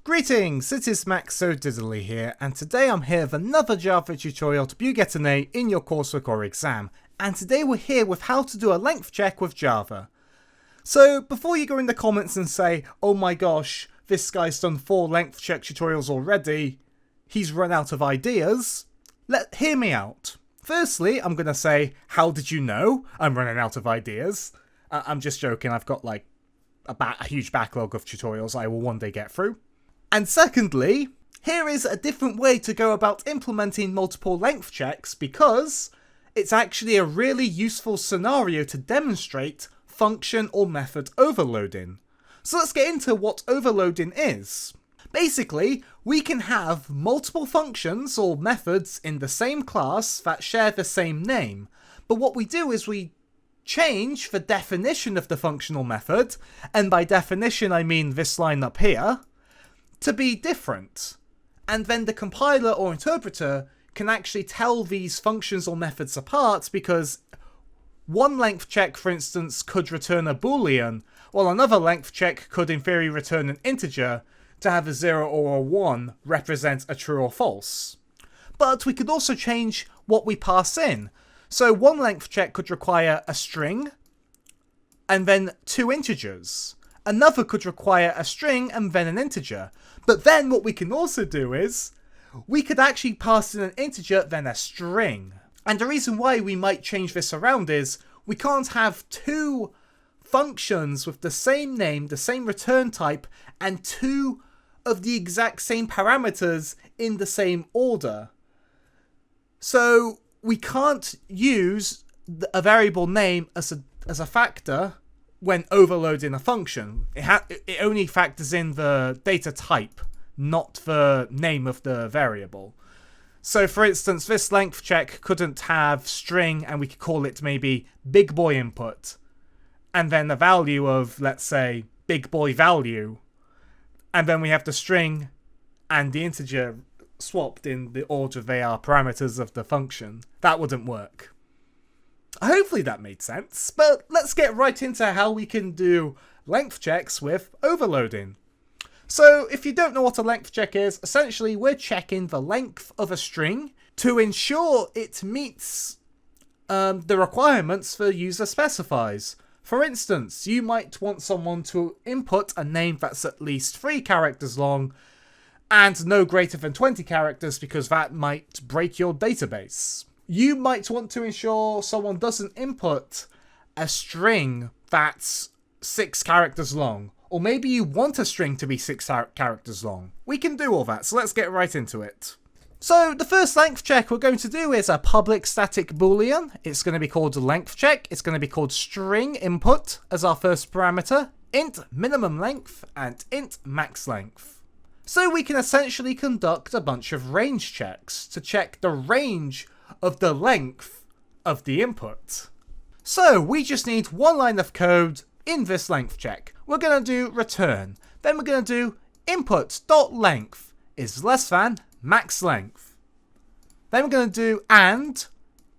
Greetings, it is Max So Diddly here, and today I'm here with another Java tutorial to you get an A in your coursework or exam. And today we're here with how to do a length check with Java. So before you go in the comments and say, oh my gosh, this guy's done 4 length check tutorials already, he's run out of ideas, hear me out. Firstly, I'm going to say, how did you know I'm running out of ideas? I'm just joking, I've got like a huge backlog of tutorials I will one day get through. And secondly, here is a different way to go about implementing multiple length checks because it's actually a really useful scenario to demonstrate function or method overloading. So let's get into what overloading is. Basically, we can have multiple functions or methods in the same class that share the same name, but what we do is we change the definition of the functional method, and by definition I mean this line up here, to be different. And then the compiler or interpreter can actually tell these functions or methods apart because one length check, for instance, could return a boolean, while another length check could in theory return an integer to have a 0 or a 1 represent a true or false. But we could also change what we pass in. So one length check could require a string and then 2 integers. Another could require a string and then an integer. But then what we can also do is, we could actually pass in an integer then a string. And the reason why we might change this around is, we can't have 2 functions with the same name, the same return type, and 2 of the exact same parameters in the same order. So we can't use a variable name as a factor when overloading a function. It only factors in the data type, not the name of the variable. So for instance, this length check couldn't have string and we could call it maybe big boy input, and then a value of, let's say, big boy value, and then we have the string and the integer swapped in the order they are parameters of the function. That wouldn't work. Hopefully that made sense, but let's get right into how we can do length checks with overloading. So if you don't know what a length check is, essentially we're checking the length of a string to ensure it meets the requirements the user specifies. For instance, you might want someone to input a name that's at least 3 characters long and no greater than 20 characters because that might break your database. You might want to ensure someone doesn't input a string that's 6 characters long. Or maybe you want a string to be 6 characters long. We can do all that, so let's get right into it. So the first length check we're going to do is a public static boolean. It's going to be called length check. It's going to be called string input as our first parameter, int minimum length, and int max length. So we can essentially conduct a bunch of range checks to check the range of the length of the input. So we just need one line of code in this length check. We're going to do return. Then we're going to do input.length is less than max length. Then we're going to do and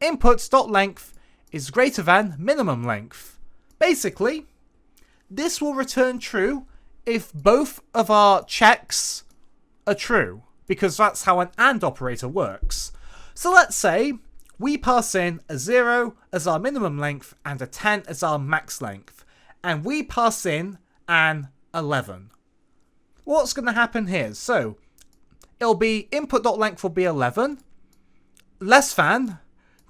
input.length is greater than minimum length. Basically, this will return true if both of our checks are true, because that's how an AND operator works. So let's say we pass in a 0 as our minimum length and a 10 as our max length, and we pass in an 11. What's going to happen here? So it'll be input.length will be 11 less than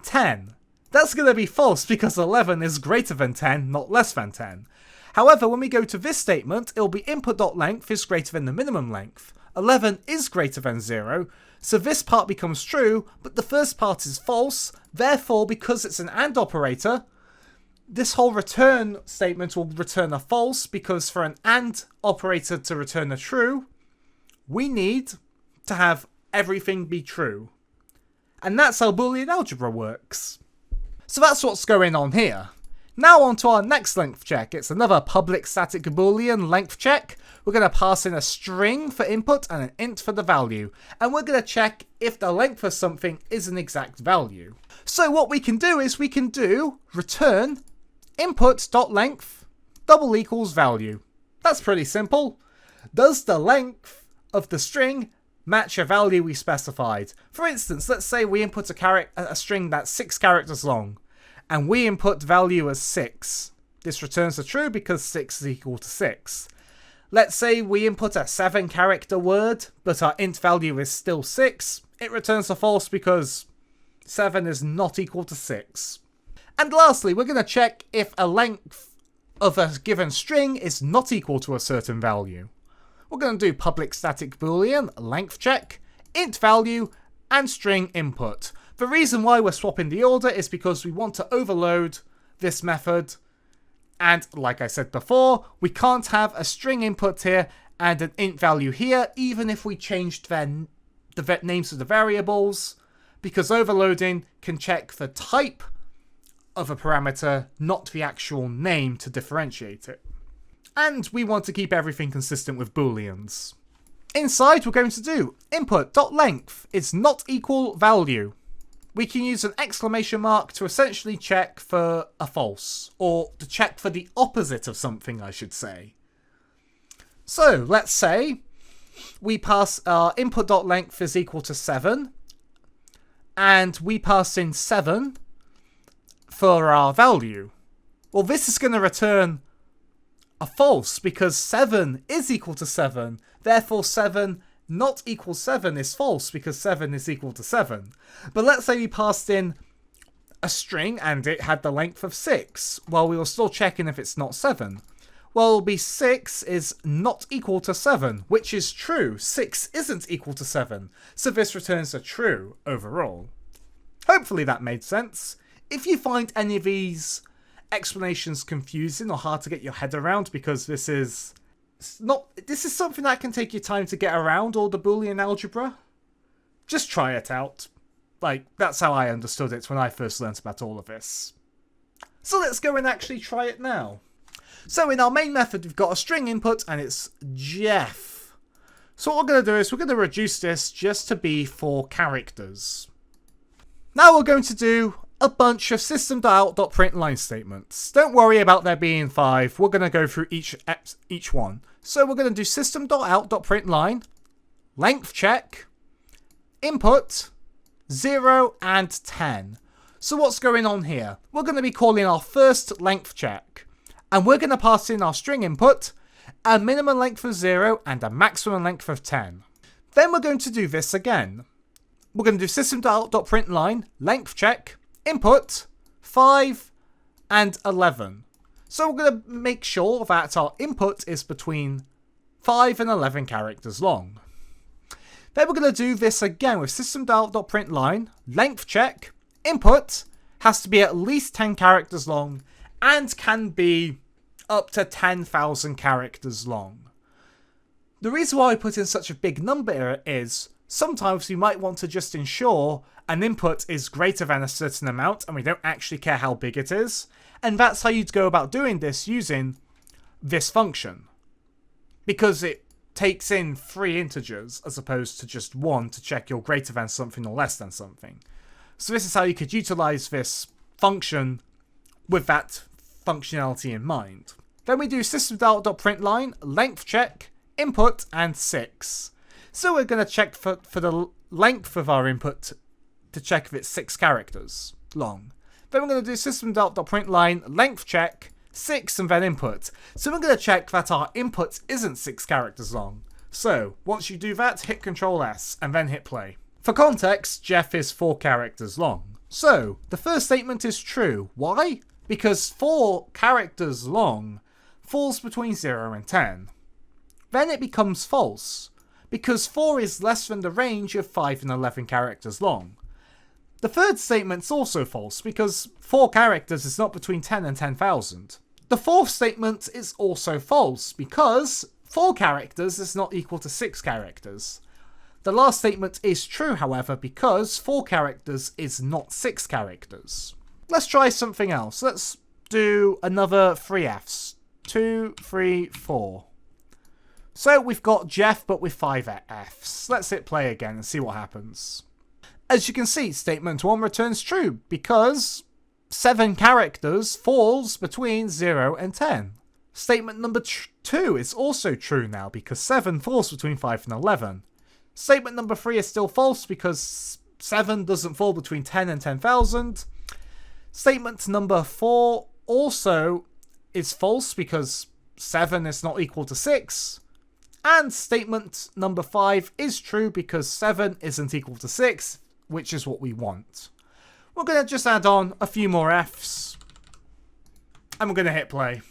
10. That's going to be false because 11 is greater than 10, not less than 10. However, when we go to this statement, it'll be input.length is greater than the minimum length. 11 is greater than 0, so this part becomes true, but the first part is false. Therefore, because it's an AND operator, this whole return statement will return a false, because for an AND operator to return a true, we need to have everything be true. And that's how Boolean algebra works. So that's what's going on here. Now on to our next length check. It's another public static boolean length check. We're going to pass in a string for input and an int for the value. And we're going to check if the length of something is an exact value. So what we can do is we can do return input.length double equals value. That's pretty simple. Does the length of the string match a value we specified. For instance, let's say we input a string that's 6 characters long, and we input value as 6. This returns a true because 6 is equal to 6. Let's say we input a 7 character word, but our int value is still 6. It returns a false because 7 is not equal to 6. And lastly, we're going to check if a length of a given string is not equal to a certain value. We're going to do public static boolean, length check, int value, and string input. The reason why we're swapping the order is because we want to overload this method. And like I said before, we can't have a string input here and an int value here, even if we changed the names of the variables, because overloading can check the type of a parameter, not the actual name, to differentiate it. And we want to keep everything consistent with booleans. Inside, we're going to do input.length is not equal value. We can use an exclamation mark to essentially check for a false, or to check for the opposite of something, I should say. So let's say we pass our input.length is equal to 7, and we pass in 7 for our value. Well, this is going to return a false because 7 is equal to 7. Therefore, 7 not equal 7 is false because 7 is equal to 7. But let's say we passed in a string and it had the length of 6. Well, we were still checking if it's not 7. Well, it'll be 6 is not equal to 7, which is true. 6 isn't equal to 7. So this returns a true overall. Hopefully that made sense. If you find any of these explanations confusing or hard to get your head around, because this is something that can take you time to get around all the Boolean algebra, just try it out. Like, that's how I understood it when I first learnt about all of this. So let's go and actually try it now. So in our main method, we've got a string input and it's Jeff. So what we're going to do is we're going to reduce this just to be 4 characters. Now we're going to do a bunch of system.out.println statements. Don't worry about there being 5. We're going to go through each one. So we're going to do system.out.println, length check, input, 0 and 10. So what's going on here? We're going to be calling our first length check. And we're going to pass in our string input, a minimum length of 0 and a maximum length of 10. Then we're going to do this again. We're going to do system.out.println, length check, input, 5 and 11. So we're going to make sure that our input is between 5 and 11 characters long. Then we're going to do this again with system.out.println, length check, input, has to be at least 10 characters long and can be up to 10,000 characters long. The reason why I put in such a big number is sometimes we might want to just ensure an input is greater than a certain amount and we don't actually care how big it is. And that's how you'd go about doing this using this function. Because it takes in 3 integers as opposed to just 1 to check you're greater than something or less than something. So this is how you could utilize this function with that functionality in mind. Then we do system.out.println, length check, input, and 6. So we're going to check for the length of our input to check if it's 6 characters long. Then we're going to do system.out.println, length check, 6, and then input. So we're going to check that our input isn't 6 characters long. So once you do that, hit Ctrl S and then hit play. For context, Jeff is 4 characters long. So the first statement is true. Why? Because 4 characters long falls between 0 and 10. Then it becomes false, because 4 is less than the range of 5 and 11 characters long. The third statement's also false, because 4 characters is not between 10 and 10,000. The fourth statement is also false, because 4 characters is not equal to 6 characters. The last statement is true, however, because 4 characters is not 6 characters. Let's try something else. Let's do another 3 Fs. 2, 3, 4. So we've got Jeff, but with 5 Fs. Let's hit play again and see what happens. As you can see, statement 1 returns true, because 7 characters falls between 0 and 10. Statement number 2 is also true now because 7 falls between 5 and 11. Statement number 3 is still false because 7 doesn't fall between 10 and 10,000. Statement number 4 also is false because 7 is not equal to 6. And statement number 5 is true because 7 isn't equal to 6, which is what we want. We're going to just add on a few more F's. And we're going to hit play.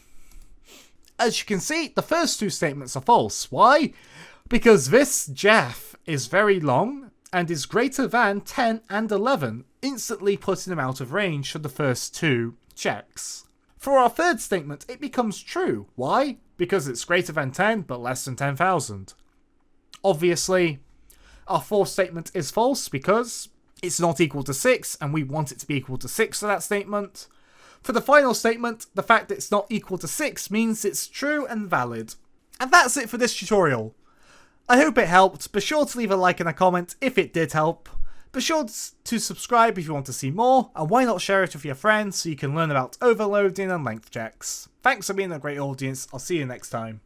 As you can see, the first 2 statements are false. Why? Because this Jeff is very long and is greater than 10 and 11, instantly putting him out of range for the first 2 checks. For our third statement, it becomes true. Why? Because it's greater than 10 but less than 10,000. Obviously, our fourth statement is false because it's not equal to 6 and we want it to be equal to 6 for that statement. For the final statement, the fact that it's not equal to 6 means it's true and valid. And that's it for this tutorial. I hope it helped. Be sure to leave a like and a comment if it did help. Be sure to subscribe if you want to see more, and why not share it with your friends so you can learn about overloading and length checks. Thanks for being a great audience. I'll see you next time.